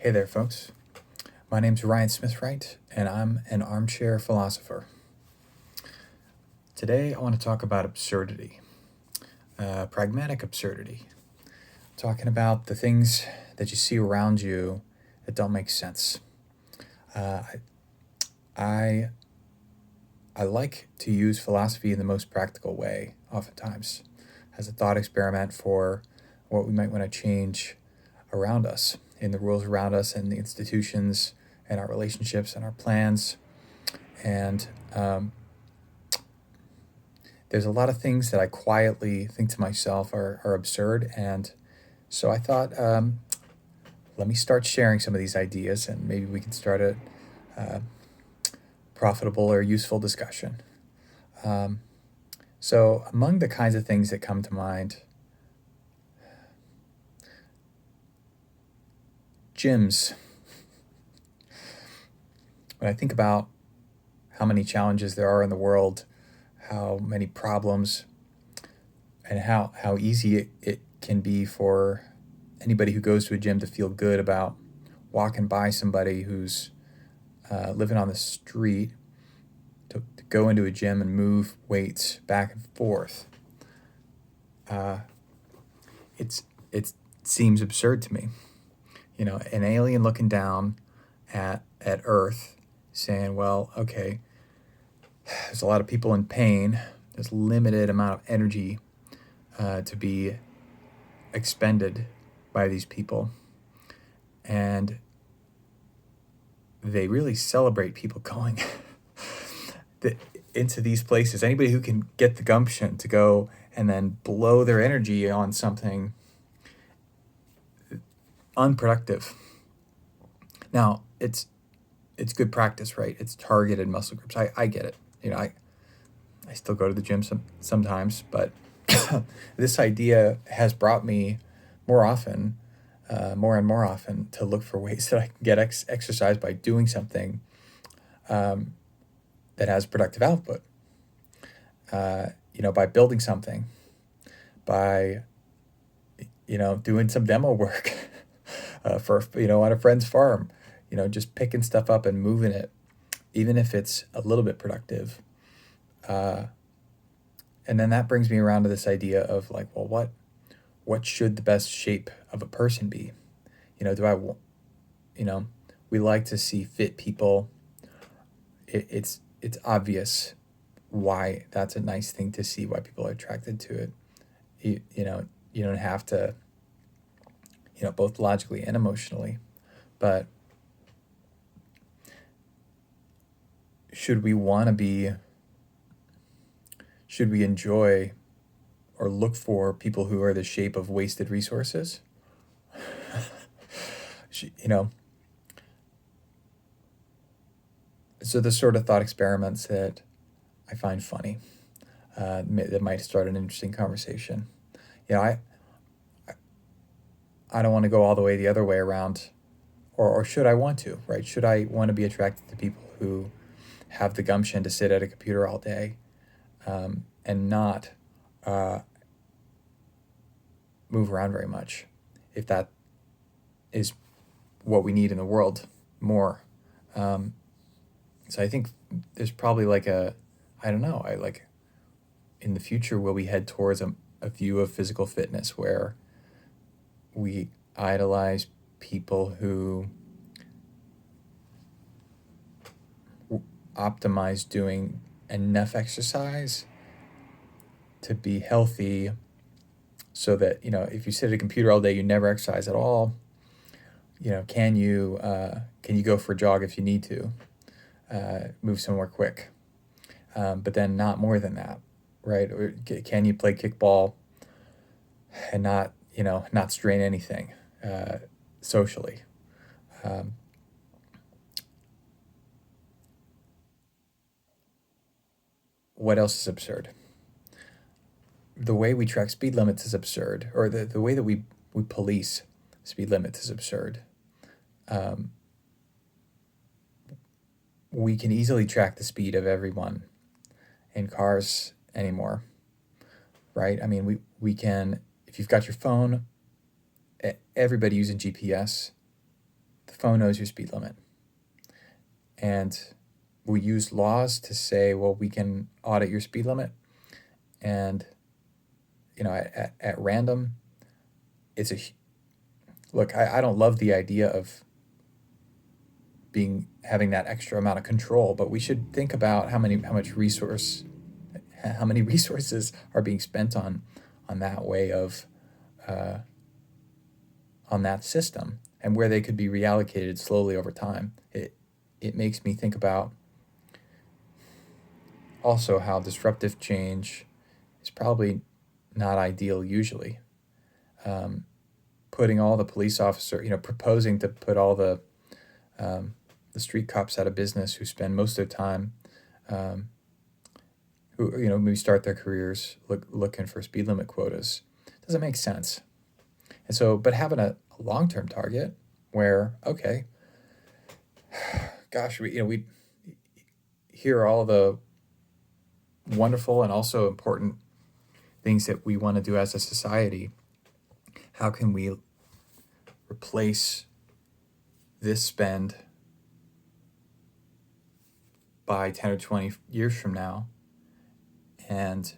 Hey there, folks. My name's Ryan Smithwright, and I'm an armchair philosopher. Today, I want to talk about absurdity, pragmatic absurdity. Talking about the things that you see around you that don't make sense. Uh, I I like to use philosophy in the most practical way, oftentimes, as a thought experiment for what we might want to change around us, in the worlds around us, and the institutions, and our relationships, and our plans. And there's a lot of things that I quietly think to myself are absurd. And so I thought, let me start sharing some of these ideas, and maybe we can start a profitable or useful discussion. So, among the kinds of things that come to mind, gyms. When I think about how many challenges there are in the world, how many problems, and how easy it can be for anybody who goes to a gym to feel good about walking by somebody who's living on the street, to go into a gym and move weights back and forth. It seems absurd to me. You know, an alien looking down at Earth, saying, "Well, okay, there's a lot of people in pain. There's limited amount of energy to be expended by these people, and they really celebrate people going into these places. Anybody who can get the gumption to go and then blow their energy on something unproductive. Now, it's good practice, right? It's targeted muscle groups. I get it. You know, I still go to the gym sometimes, but this idea has brought me more often, more and more often, to look for ways that I can get exercise by doing something that has productive output. By building something, by doing some demo work for on a friend's farm, just picking stuff up and moving it, even if it's a little bit productive. And then that brings me around to this idea of, like, well, what should the best shape of a person be? We like to see fit people. It's obvious why that's a nice thing to see, why people are attracted to it. You don't have to, both logically and emotionally, but should we enjoy or look for people who are the shape of wasted resources? So the sort of thought experiments that I find funny, that might start an interesting conversation. I don't want to go all the way the other way around, or should I want to, right? Should I want to be attracted to people who have the gumption to sit at a computer all day, and not move around very much, if that is what we need in the world more? So I think there's probably I don't know, in the future, will we head towards a view of physical fitness where we idolize people who optimize doing enough exercise to be healthy, so that, if you sit at a computer all day, you never exercise at all? Can you go for a jog if you need to, move somewhere quick, but then not more than that, right? Or can you play kickball and not strain anything socially? What else is absurd? The way we track speed limits is absurd, or the way that we police speed limits is absurd. We can easily track the speed of everyone in cars anymore, right? I mean, we can, if you've got your phone, everybody using GPS, the phone knows your speed limit. And we use laws to say, well, we can audit your speed limit. And, at random, look, I don't love the idea of having that extra amount of control, but we should think about how many resources are being spent on that way of on that system, and where they could be reallocated slowly over time. It makes me think about also how disruptive change is probably not ideal usually. Putting all the police proposing to put all the street cops out of business who spend most of their time, who maybe start their careers looking for speed limit quotas, doesn't make sense. And so, but having a long-term target where, okay, gosh, we hear all the wonderful and also important things that we want to do as a society. How can we replace this spend by 10 or 20 years from now and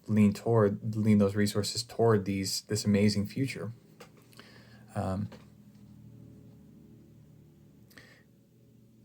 lean those resources toward this amazing future?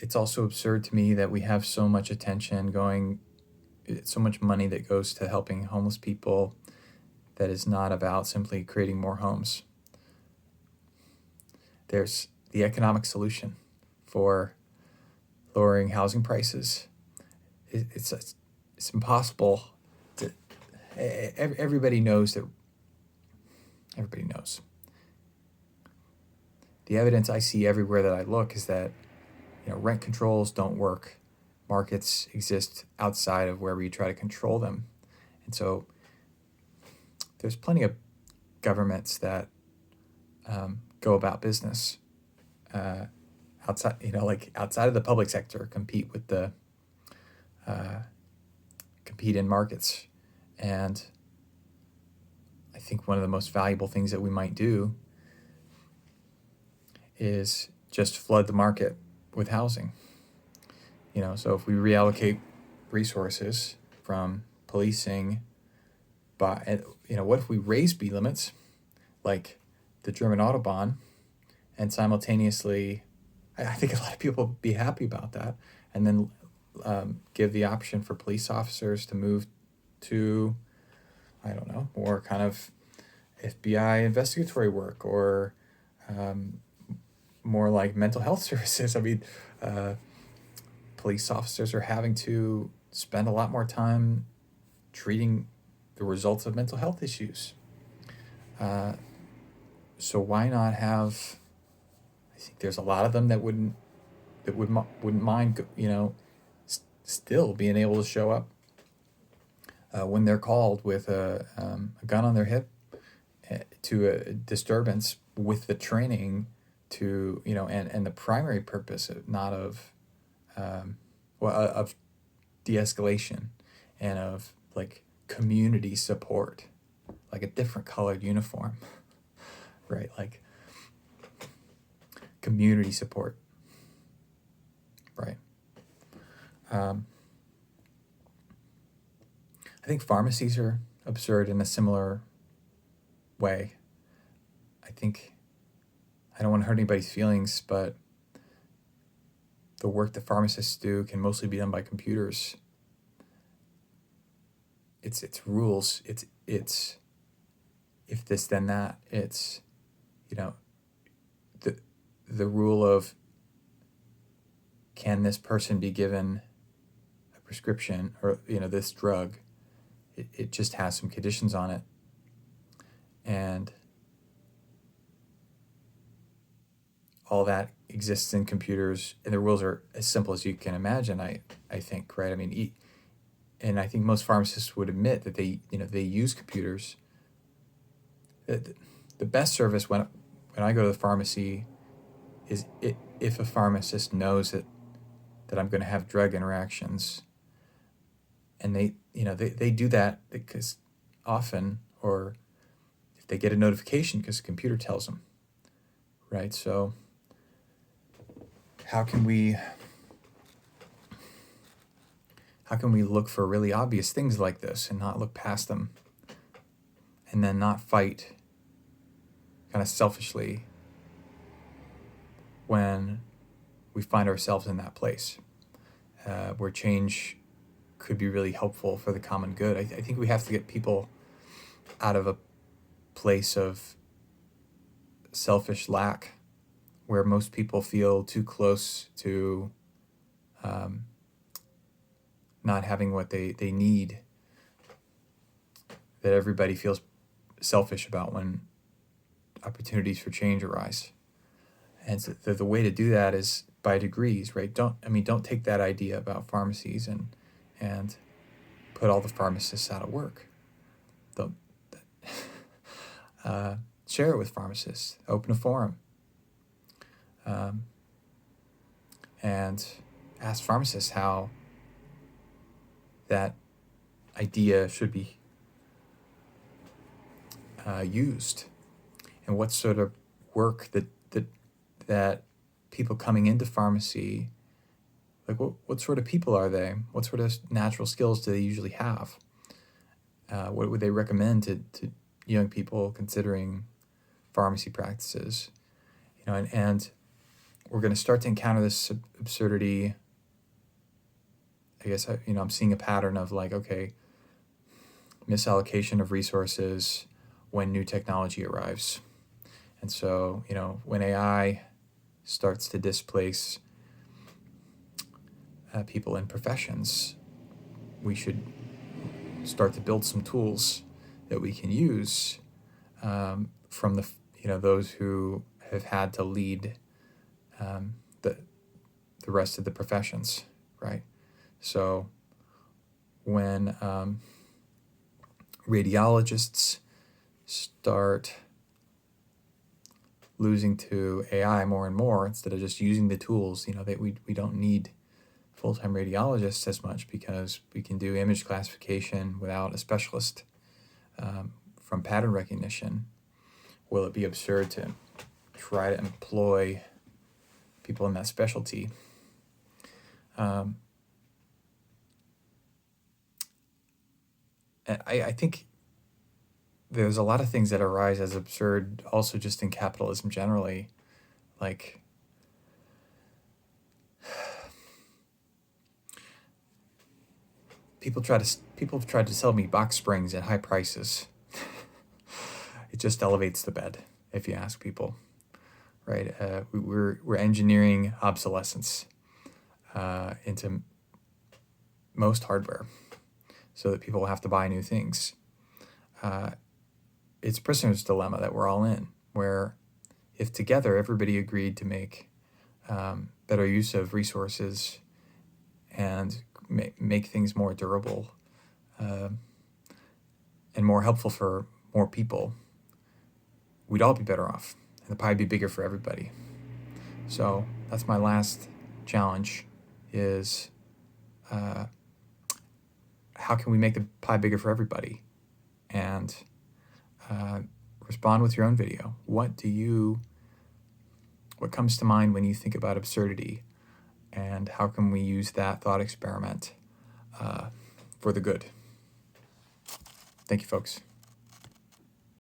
It's also absurd to me that we have so much attention so much money that goes to helping homeless people that is not about simply creating more homes. There's the economic solution for lowering housing prices. It's impossible to. Everybody knows that. Everybody knows. The evidence I see everywhere that I look is that rent controls don't work. Markets exist outside of where we try to control them, and so there's plenty of governments that go about business outside, outside of the public sector, compete in markets. And I think one of the most valuable things that we might do is just flood the market with housing. So if we reallocate resources from policing, what if we raise speed limits like the German Autobahn, and simultaneously, I think a lot of people would be happy about that, and then give the option for police officers to move to, I don't know, more kind of FBI investigatory work, or more like mental health services. I mean, police officers are having to spend a lot more time treating the results of mental health issues. So why not have? I think there's a lot of them that wouldn't mind, still being able to show up when they're called with a gun on their hip to a disturbance, with the training to and the primary purpose of de-escalation and of community support, like a different colored uniform, right? Like community support, right? I think pharmacies are absurd in a similar way. I don't want to hurt anybody's feelings, but the work that pharmacists do can mostly be done by computers. It's rules. It's if this then that. It's the rule of, can this person be given a prescription or this drug? It just has some conditions on it, and all that exists in computers, and the rules are as simple as you can imagine. I think, right? I mean, and I think most pharmacists would admit that they use computers. The best service when I go to the pharmacy is if a pharmacist knows that I'm going to have drug interactions, and they do that because often, or if they get a notification because the computer tells them, right? So how can we look for really obvious things like this and not look past them, and then not fight kind of selfishly when we find ourselves in that place where change could be really helpful for the common good? I think we have to get people out of a place of selfish lack where most people feel too close to not having what they need, that everybody feels selfish about when opportunities for change arise. And so the way to do that is by degrees, right? Don't take that idea about pharmacies and put all the pharmacists out of work. Don't share it with pharmacists. Open a forum, and ask pharmacists how that idea should be used, and what sort of work that people coming into pharmacy, like what sort of people are they? What sort of natural skills do they usually have? What would they recommend to young people considering pharmacy practices? And we're going to start to encounter this absurdity. I guess I'm seeing a pattern of like, okay, misallocation of resources when new technology arrives. And so, when AI starts to displace people in professions, we should start to build some tools that we can use from those who have had to lead the rest of the professions, right? So when radiologists start losing to AI more and more, instead of just using the tools, that we don't need full-time radiologists as much, because we can do image classification without a specialist from pattern recognition. Will it be absurd to try to employ people in that specialty? I think there's a lot of things that arise as absurd also just in capitalism generally. Like, people have tried to sell me box springs at high prices. It just elevates the bed, if you ask people, right? We're engineering obsolescence into most hardware, so that people have to buy new things. It's a prisoner's dilemma that we're all in, where if together everybody agreed to make better use of resources and make things more durable and more helpful for more people, we'd all be better off, and the pie would be bigger for everybody. So that's my last challenge, is how can we make the pie bigger for everybody? And respond with your own video. What comes to mind when you think about absurdity, and how can we use that thought experiment for the good? Thank you, folks.